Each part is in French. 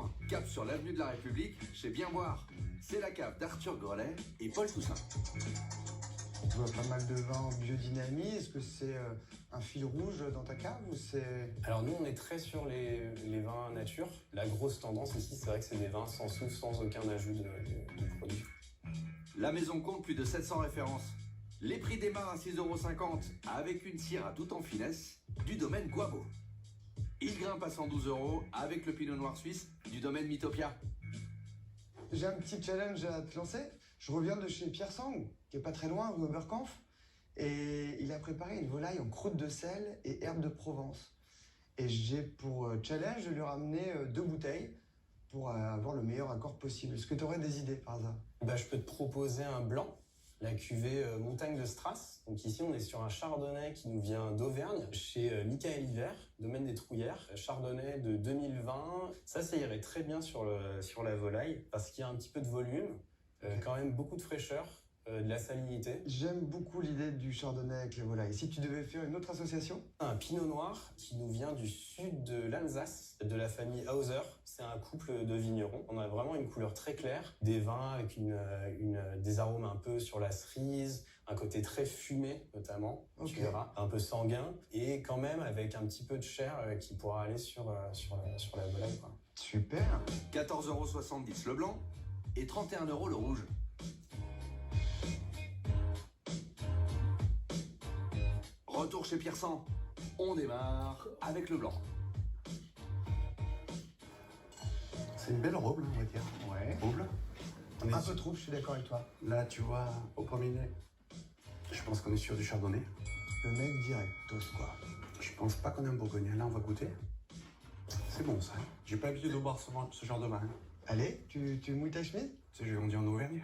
soir, cap sur l'avenue de la République, chez Bien Boire. C'est la cave d'Arthur Grelet et Paul Toussaint. Je vois pas mal de vins en biodynamie. Est-ce que c'est un fil rouge dans ta cave ou c'est... Alors nous, on est très sur les vins nature. La grosse tendance ici, c'est vrai que c'est des vins sans soufre, sans aucun ajout de produits. La maison compte plus de 700 références. Les prix démarrent à 6,50 € avec une Syrah tout en finesse du domaine Guabo. Il grimpe à 112 € avec le pinot noir suisse du domaine Mythopia. J'ai un petit challenge à te lancer. Je reviens de chez Pierre Sang, qui est pas très loin, rue Oberkampf, et il a préparé une volaille en croûte de sel et herbes de Provence. Et j'ai pour challenge de lui ramener 2 bouteilles pour avoir le meilleur accord possible. Est-ce que tu aurais des idées par hasard? Je peux te proposer un blanc, la cuvée Montagne de Strass. Donc ici, on est sur un chardonnay qui nous vient d'Auvergne, chez Michael Hiver, domaine des Trouillères. Chardonnay de 2020. Ça irait très bien sur la volaille, parce qu'il y a un petit peu de volume, quand même beaucoup de fraîcheur, de la salinité. J'aime beaucoup l'idée du chardonnay avec les volailles. Si tu devais faire une autre association? Un pinot noir qui nous vient du sud de l'Alsace, de la famille Hauser. C'est un couple de vignerons. On a vraiment une couleur très claire, des vins avec des arômes un peu sur la cerise, un côté très fumé notamment, tu verras, un peu sanguin, et quand même avec un petit peu de chair qui pourra aller sur la volaille, quoi. Super. 14,70 € le blanc et 31 € le rouge. Retour chez Pierre Sang. On démarre avec le blanc. C'est une belle robe, là, on va dire. Ouais. Robe. Un peu trop, je suis d'accord avec toi. Là, tu vois, au premier nez, je pense qu'on est sur du chardonnay. Le mec direct, tous quoi. Je pense pas qu'on est un bourgognat. Là, on va goûter. C'est bon, ça. J'ai pas l'habitude de boire ce genre de vin. Allez, tu mouilles ta chemise? Tu sais, j'ai grandi en Auvergne.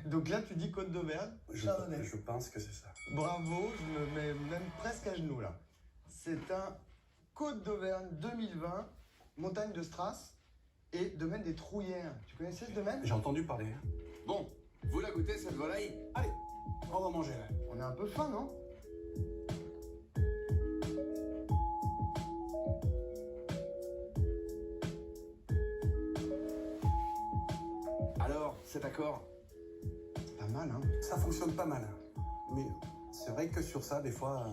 Donc là, tu dis Côte d'Auvergne, chardonnay. Je pense que c'est ça. Bravo, je me mets même presque à genoux là. C'est un Côte d'Auvergne 2020, montagne de Strass et domaine des Trouillères. Tu connaissais ce domaine? J'ai entendu parler. Bon, vous la goûtez cette volaille? Allez, on va manger, là. On est un peu faim, non? Alors, cet accord? Pas mal, hein? Ça fonctionne pas mal. Mais c'est vrai que sur ça, des fois,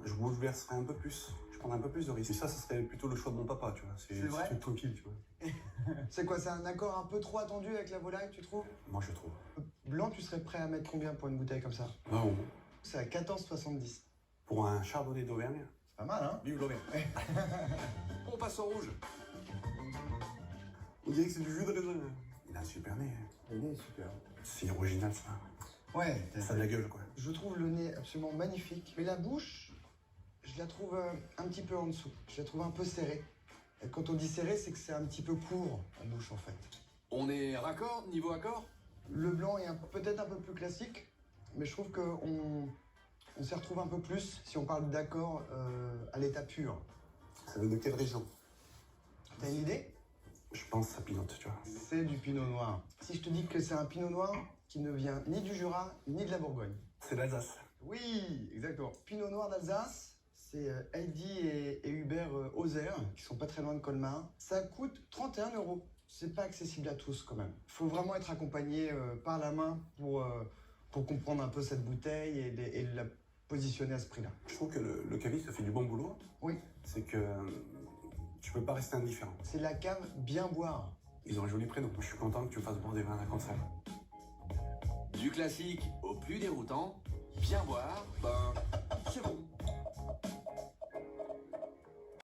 je bouleverserais un peu plus. Je prendrais un peu plus de risques. Et ça serait plutôt le choix de mon papa, tu vois. C'est vrai? C'est tranquille, tu vois. C'est quoi, c'est un accord un peu trop attendu avec la volaille, tu trouves? Moi, je trouve. Blanc, tu serais prêt à mettre combien pour une bouteille comme ça? Non. C'est à 14,70. Pour un chardonnay d'Auvergne, C'est pas mal, hein? vive l'Auvergne. On passe au rouge. On dirait que c'est du jus de raisin. Il a un super nez. Le nez est super. C'est original, ça. Ouais, Ça a de la gueule, quoi. je trouve le nez absolument magnifique. Mais la bouche, je la trouve un petit peu en dessous. Je la trouve un peu serrée. Et quand on dit serré, c'est que c'est un petit peu court en bouche, en fait. On est raccord, niveau accord? Le blanc est peut-être un peu plus classique, mais je trouve qu'on s'y retrouve un peu plus si on parle d'accord à l'état pur. Ça veut de quelle région? T'as une idée? Je pense que ça pilote, tu vois. C'est du pinot noir. Si je te dis que c'est un pinot noir qui ne vient ni du Jura, ni de la Bourgogne. C'est l'Alsace. Oui, exactement. Pinot noir d'Alsace, c'est Heidi et Hubert Hauser, qui sont pas très loin de Colmar. Ça coûte 31 €. C'est pas accessible à tous quand même. Faut vraiment être accompagné par la main pour comprendre un peu cette bouteille et la positionner à ce prix-là. Je trouve que le caviste fait du bon boulot. Oui, C'est que tu peux pas rester indifférent. c'est la cave Bien Boire. Ils ont un joli prénom. Je suis content que tu me fasses boire des vins comme ça. Du classique au plus déroutant, Bien Boire, ben,